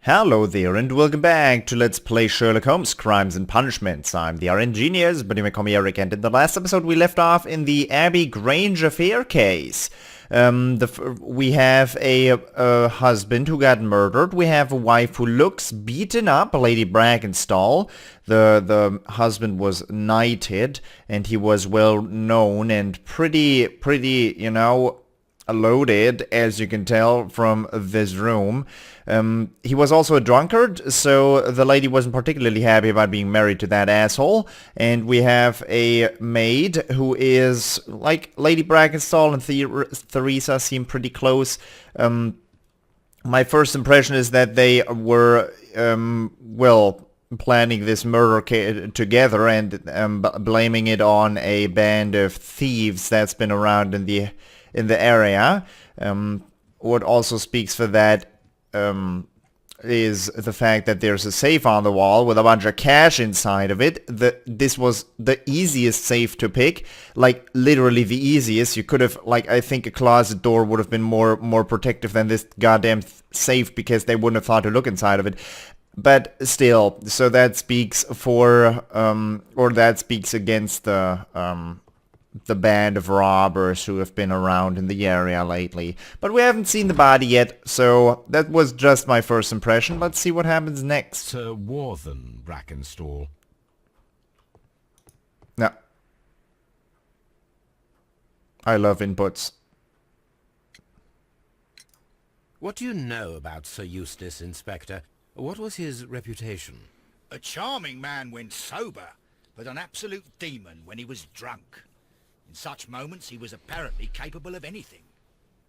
Hello there and welcome back to Let's Play Sherlock Holmes Crimes and Punishments. I'm the RNGenius, but you may call me Eric, and in the last episode we left off in the Abbey Grange affair case. We have a husband who got murdered. We have a wife who looks beaten up, Lady Brackenstall. The husband was knighted, and he was well known and pretty, loaded, as you can tell from this room. He was also a drunkard, so the lady wasn't particularly happy about being married to that asshole. And we have a maid who is, like, Lady Brackenstall and Theresa seem pretty close. My first impression is that they were, planning this murder together and blaming it on a band of thieves that's been around in the area. What also speaks for that is the fact that there's a safe on the wall with a bunch of cash inside of it. This was the easiest safe to pick, like literally the easiest. You could have, like, I think a closet door would have been more protective than this goddamn safe, because they wouldn't have thought to look inside of it. But still, so that speaks for, or that speaks against the band of robbers who have been around in the area lately. But we haven't seen the body yet, so that was just my first impression. Let's see what happens next. Sir Warthen Brackenstall. No. I love inputs. What do you know about Sir Eustace, Inspector? What was his reputation? A charming man when sober, but an absolute demon when he was drunk. In such moments he was apparently capable of anything.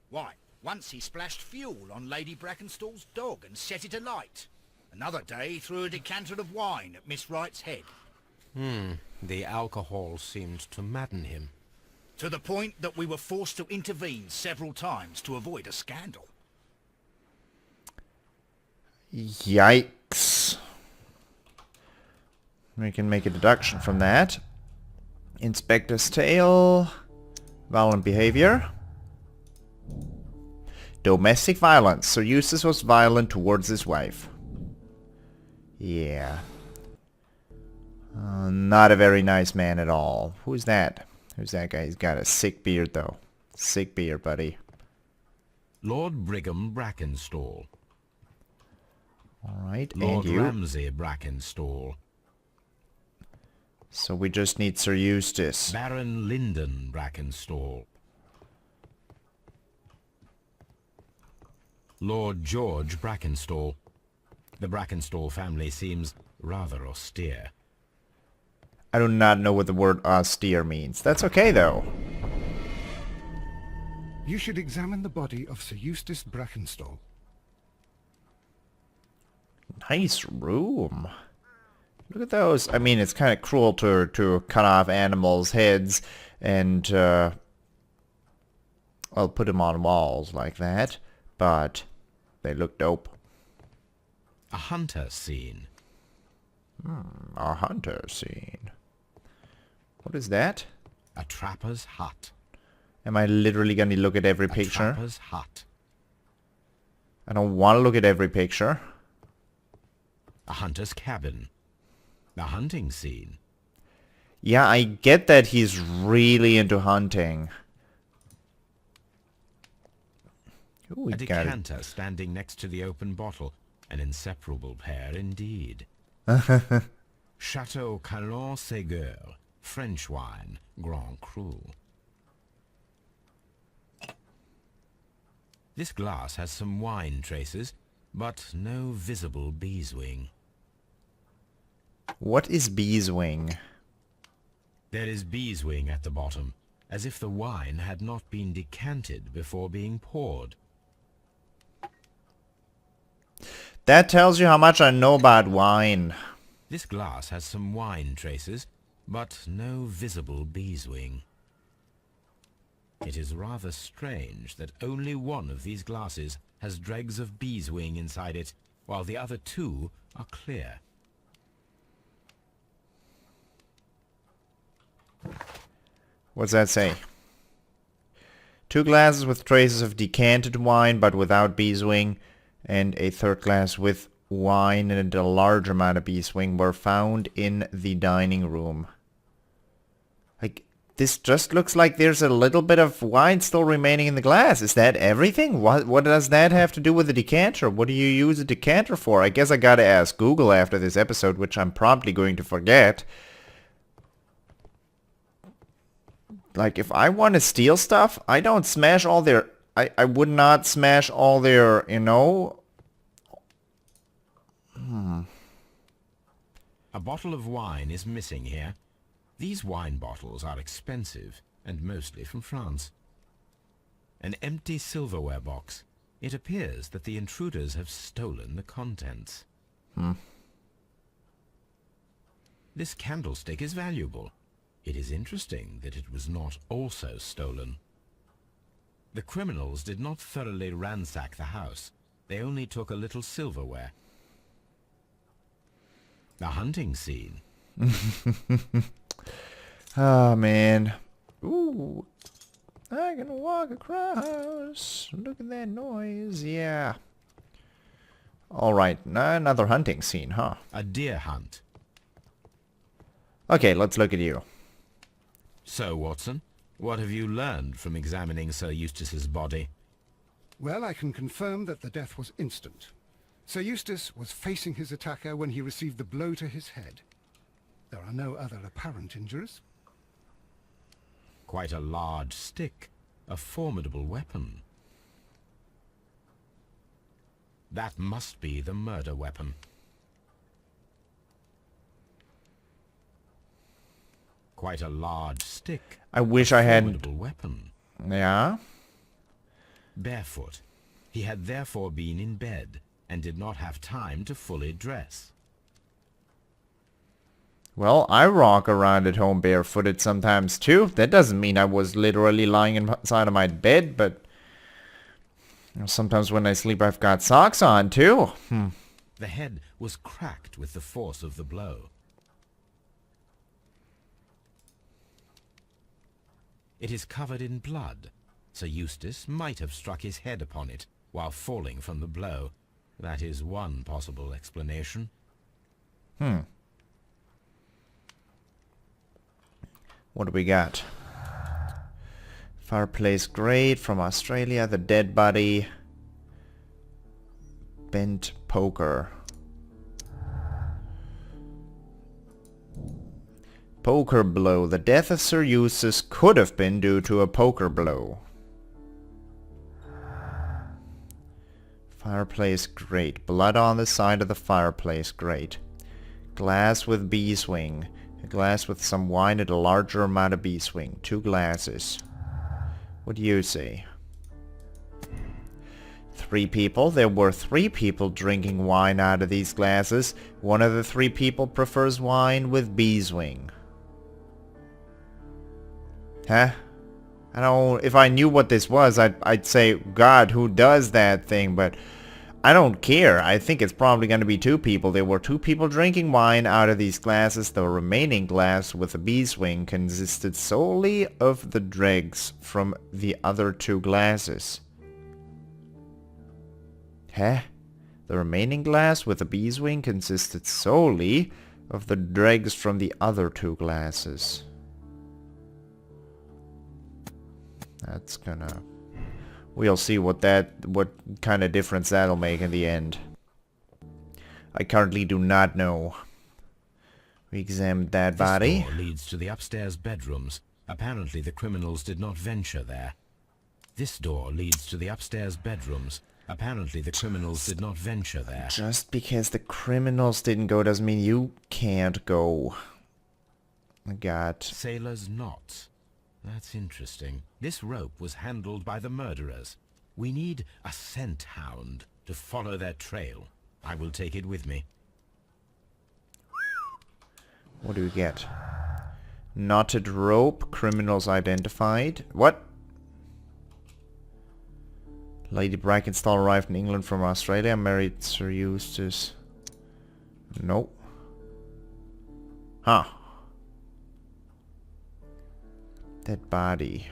Why, once he splashed fuel on Lady Brackenstall's dog and set it alight. Another day he threw a decanter of wine at Miss Wright's head. The alcohol seemed to madden him. To the point that we were forced to intervene several times to avoid a scandal. Yikes. We can make a deduction from that. Inspector's tale. Violent behavior. Domestic violence. Sir Eustace was violent towards his wife. Yeah. Not a very nice man at all. Who's that? Who's that guy? He's got a sick beard, though. Sick beard, buddy. Lord Brigham Brackenstall. Alright, and Lord you? Ramsay Brackenstall. So we just need Sir Eustace. Baron Lyndon Brackenstall. Lord George Brackenstall. The Brackenstall family seems rather austere. I do not know what the word austere means. That's okay, though. You should examine the body of Sir Eustace Brackenstall. Nice room. Look at those. I mean, it's kind of cruel to cut off animals' heads and, well, put them on walls like that. But they look dope. A hunter scene. A hunter scene. What is that? A trapper's hut. Am I literally going to look at every A picture? trapper's hut. I don't want to look at every picture. A hunter's cabin. A hunting scene. Yeah, I get that he's really into hunting. Ooh, we A got it. decanter standing next to the open bottle. An inseparable pair indeed. Chateau Calon-Ségur. French wine. Grand Cru. This glass has some wine traces, but no visible beeswing. What is beeswing? There is beeswing at the bottom, as if the wine had not been decanted before being poured. That tells you how much I know about wine. This glass has some wine traces, but no visible beeswing. It is rather strange that only one of these glasses has dregs of beeswing inside it, while the other two are clear. What's that say? 2 glasses with traces of decanted wine but without beeswing, and a third glass with wine and a large amount of beeswing were found in the dining room. Like, this just looks like there's a little bit of wine still remaining in the glass. Is that everything? What does that have to do with the decanter? What do you use a decanter for? I guess I gotta ask Google after this episode, which I'm probably going to forget. Like, if I want to steal stuff, I don't smash all their... I would not smash all their, you know... A bottle of wine is missing here. These wine bottles are expensive, and mostly from France. An empty silverware box. It appears that the intruders have stolen the contents. This candlestick is valuable. It is interesting that it was not also stolen. The criminals did not thoroughly ransack the house. They only took a little silverware. A hunting scene. Oh, man. Ooh. I can walk across. Look at that noise. Yeah. Alright, another hunting scene, huh? A deer hunt. Okay, let's look at you. So, Watson, what have you learned from examining Sir Eustace's body? Well, I can confirm that the death was instant. Sir Eustace was facing his attacker when he received the blow to his head. There are no other apparent injuries. Quite a large stick. A formidable weapon. That must be the murder weapon. Quite a large stick. I wish I hadn't... Formidable weapon. Yeah? Barefoot. He had therefore been in bed and did not have time to fully dress. Well, I walk around at home barefooted sometimes too. That doesn't mean I was literally lying inside of my bed, but... you know, sometimes when I sleep I've got socks on too. The head was cracked with the force of the blow. It is covered in blood. Sir Eustace might have struck his head upon it while falling from the blow. That is one possible explanation. What do we got? Fireplace grate from Australia. The dead body. Bent poker. Poker blow. The death of Sir Eustace could have been due to a poker blow. Fireplace grate. Blood on the side of the fireplace grate. Glass with beeswing. A glass with some wine and a larger amount of beeswing. 2 glasses. What do you say? 3 people. There were 3 people drinking wine out of these glasses. One of the 3 people prefers wine with beeswing. Huh? I don't... if I knew what this was, I'd say, God, who does that thing? But I don't care. I think it's probably going to be 2 people. There were 2 people drinking wine out of these glasses. The remaining glass with the beeswing consisted solely of the dregs from the other 2 glasses. Huh? The remaining glass with the beeswing consisted solely of the dregs from the other 2 glasses. That's gonna... we'll see what kind of difference that'll make in the end. I currently do not know. We examined that body. This door leads to the upstairs bedrooms. Apparently the criminals did not venture there. This door leads to the upstairs bedrooms. Apparently the criminals did not venture there. Just because the criminals didn't go doesn't mean you can't go. I got... sailor's knots. That's interesting. This rope was handled by the murderers. We need a scent hound to follow their trail. I will take it with me. What do we get? Knotted rope. Criminals identified. What? Lady Brackenstall arrived in England from Australia. Married Sir Eustace. Nope. Huh. That body.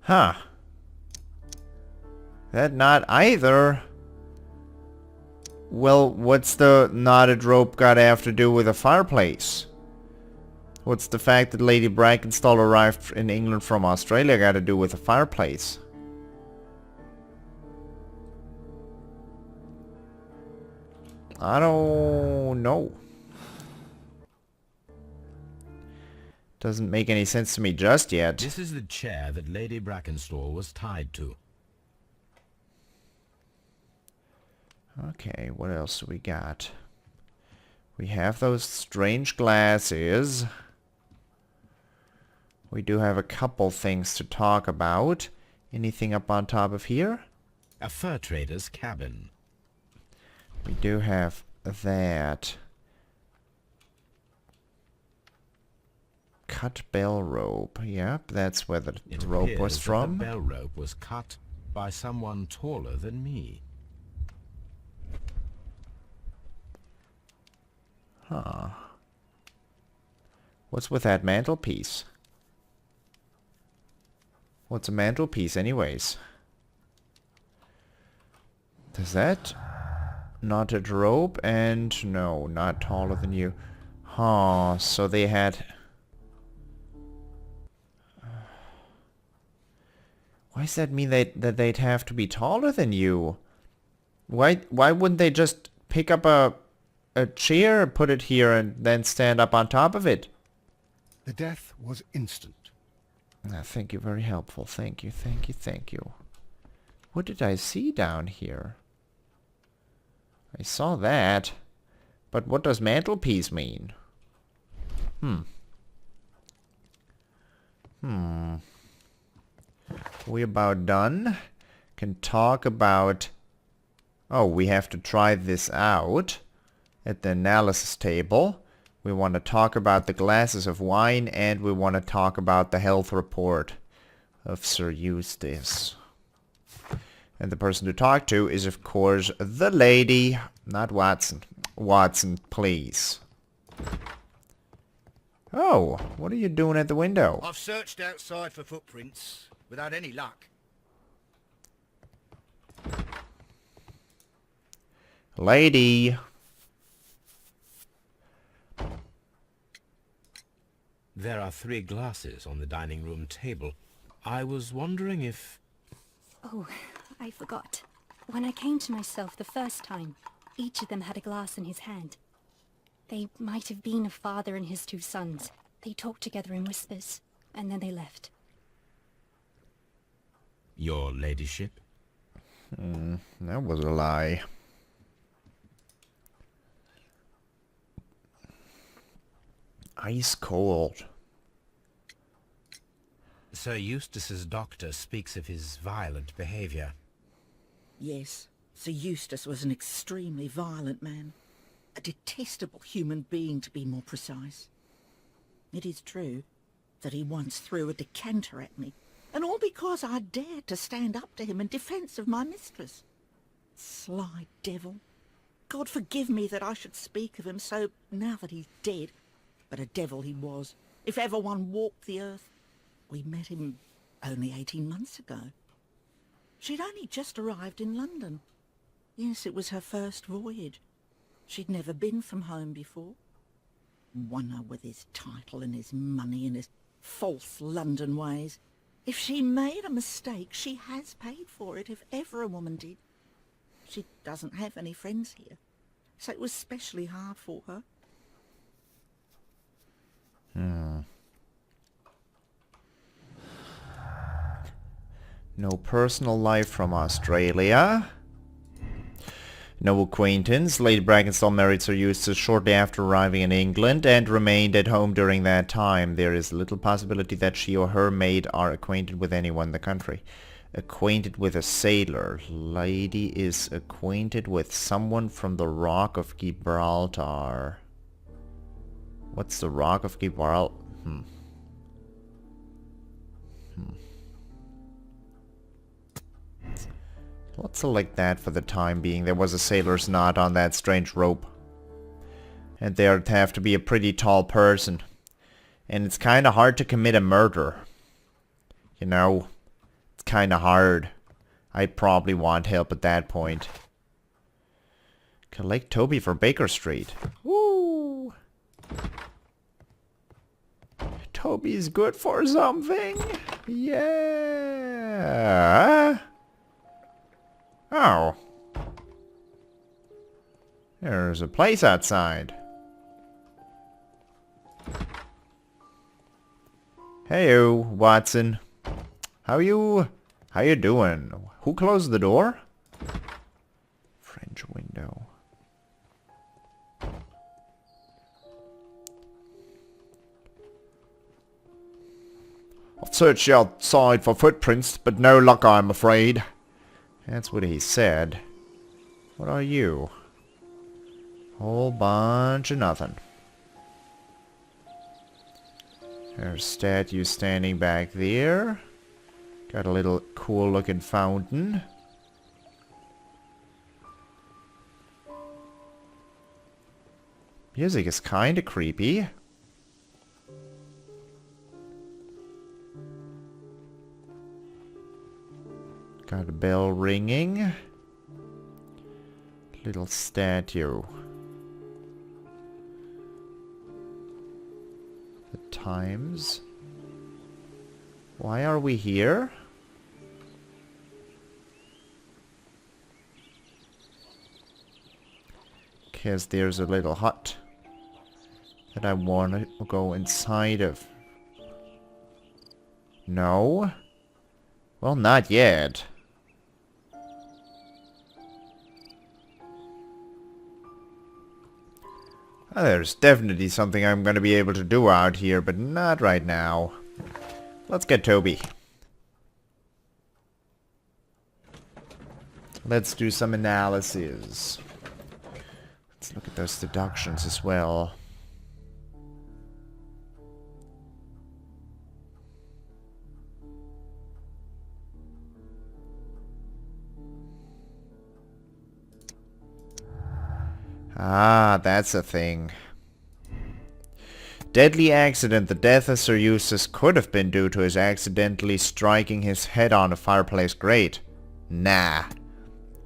Huh. That not either. Well, what's the knotted rope got to have to do with a fireplace? What's the fact that Lady Brackenstall arrived in England from Australia got to do with a fireplace? I don't know. Doesn't make any sense to me just yet. This is the chair that Lady Brackenstall was tied to. Okay, what else do we got? We have those strange glasses. We do have a couple things to talk about. Anything up on top of here? A fur trader's cabin. We do have that. Cut bell rope. Yep, that's where the It rope was appears from. that the bell rope was cut by someone taller than me. Huh. What's with that mantelpiece? What's a mantelpiece anyways? Does that knotted rope and no, not taller than you. Huh, so they had... Why does that mean that they'd have to be taller than you? Why wouldn't they just pick up a chair, put it here, and then stand up on top of it? The death was instant. Thank you, very helpful. Thank you, thank you, thank you. What did I see down here? I saw that. But what does mantelpiece mean? We about done. Can talk about... Oh, we have to try this out at the analysis table. We want to talk about the glasses of wine, and we want to talk about the health report of Sir Eustace. And the person to talk to is, of course, the lady, not Watson. Watson, please. Oh, what are you doing at the window? I've searched outside for footprints without any luck. Lady. There are 3 glasses on the dining room table. I was wondering if... Oh, I forgot. When I came to myself the first time, each of them had a glass in his hand. They might have been a father and his 2 sons. They talked together in whispers, and then they left. Your ladyship? That was a lie. Ice cold. Sir Eustace's doctor speaks of his violent behavior. Yes, Sir Eustace was an extremely violent man. A detestable human being, to be more precise. It is true that he once threw a decanter at me, and all because I dared to stand up to him in defence of my mistress. Sly devil. God forgive me that I should speak of him so now that he's dead, but a devil he was, if ever one walked the earth. We met him only 18 months ago. She'd only just arrived in London. Yes, it was her first voyage. She'd never been from home before. Wonder with his title and his money and his false London ways. If she made a mistake, she has paid for it, if ever a woman did. She doesn't have any friends here, so it was specially hard for her. No personal life from Australia. No acquaintance. Lady Brackenstall married Sir Eustace shortly after arriving in England and remained at home during that time. There is little possibility that she or her maid are acquainted with anyone in the country. Acquainted with a sailor. Lady is acquainted with someone from the Rock of Gibraltar. What's the Rock of Gibraltar? Let's select that for the time being. There was a sailor's knot on that strange rope. And there'd have to be a pretty tall person. And it's kind of hard to commit a murder. You know, It's kind of hard. I probably want help at that point. Collect Toby for Baker Street. Woo! Toby's good for something. Yeah. Oh. There's a place outside. Heyo, Watson. How you doing? Who closed the door? French window. I've searched outside for footprints, but no luck, I'm afraid. That's what he said. What are you? Whole bunch of nothing. There's a statue standing back there. Got a little cool looking fountain. Music is kinda creepy. Got a bell ringing. Little statue. The times. Why are we here? Because there's a little hut that I want to go inside of. No? Well, not yet. There's definitely something I'm going to be able to do out here, but not right now. Let's get Toby. Let's do some analysis. Let's look at those deductions as well. Ah, that's a thing. Deadly accident. The death of Sir Eustace could have been due to his accidentally striking his head on a fireplace grate. Nah.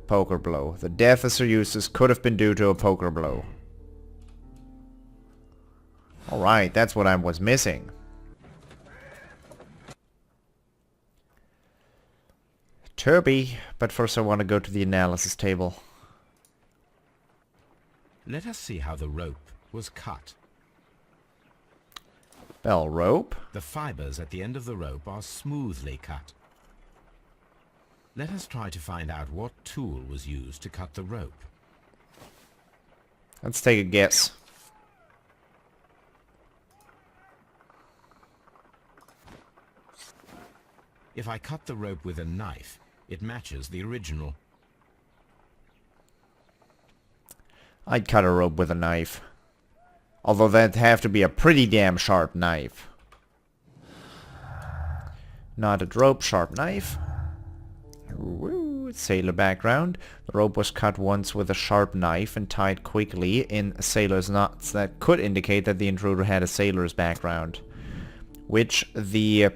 Poker blow. The death of Sir Eustace could have been due to a poker blow. Alright, that's what I was missing. Toby. But first I want to go to the analysis table. Let us see how the rope was cut. Bell rope. The fibers at the end of the rope are smoothly cut. Let us try to find out what tool was used to cut the rope. Let's take a guess. If I cut the rope with a knife, it matches the original. I'd cut a rope with a knife. Although that'd have to be a pretty damn sharp knife. Knotted rope, sharp knife. Woo, sailor background. The rope was cut once with a sharp knife and tied quickly in sailor's knots. That could indicate that the intruder had a sailor's background. Which the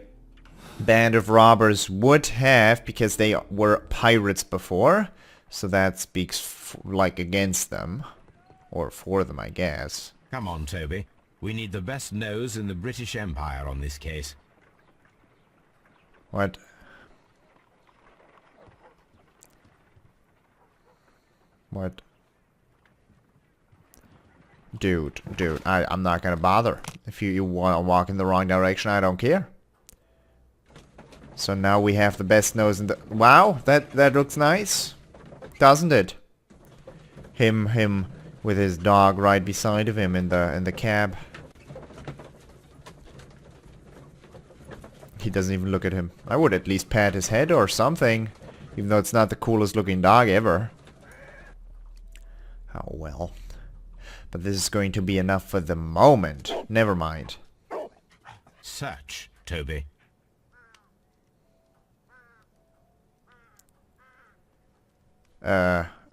band of robbers would have because they were pirates before. So that speaks like against them. Or for them, I guess. Come on, Toby. We need the best nose in the British Empire on this case. What? What? Dude, I'm not gonna bother. If you wanna walk in the wrong direction, I don't care. So now we have the best nose in the... Wow, that looks nice. Doesn't it? Him with his dog right beside of him in the cab. He doesn't even look at him. I would at least pat his head or something, even though it's not the coolest looking dog ever. Oh well. But this is going to be enough for the moment. Never mind. Search, Toby.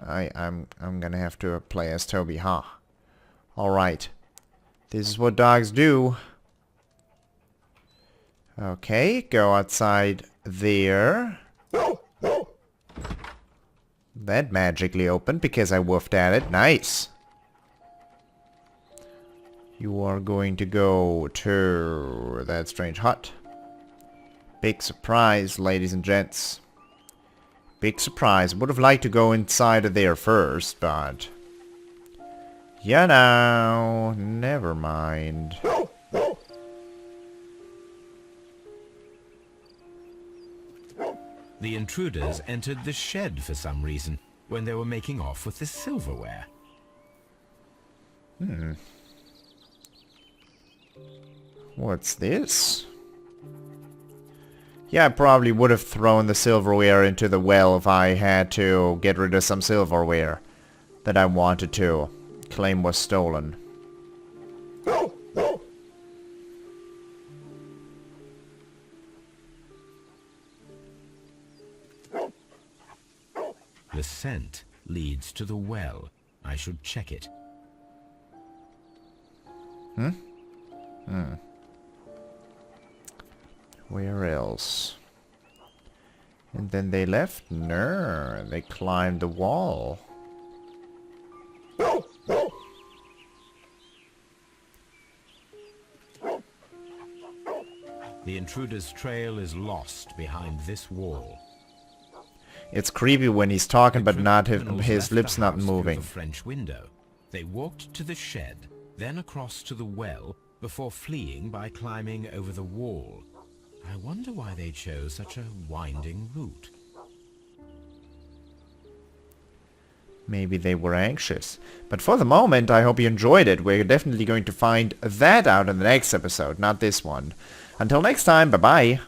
I'm gonna have to play as Toby, huh? Alright. This is what dogs do. Okay, go outside there. That magically opened because I woofed at it. Nice. You are going to go to that strange hut. Big surprise, ladies and gents. Big surprise. Would have liked to go inside of there first, but... you know, never mind. The intruders entered the shed for some reason when they were making off with the silverware. What's this? Yeah, I probably would have thrown the silverware into the well if I had to get rid of some silverware that I wanted to claim was stolen. The scent leads to the well. I should check it. Where else? And then they left? No, they climbed the wall. The intruder's trail is lost behind this wall. It's creepy when he's talking, but not Criminals his left lips the not house through moving. the French window. They walked to the shed, then across to the well, before fleeing by climbing over the wall. I wonder why they chose such a winding route. Maybe they were anxious. But for the moment, I hope you enjoyed it. We're definitely going to find that out in the next episode, not this one. Until next time, bye-bye.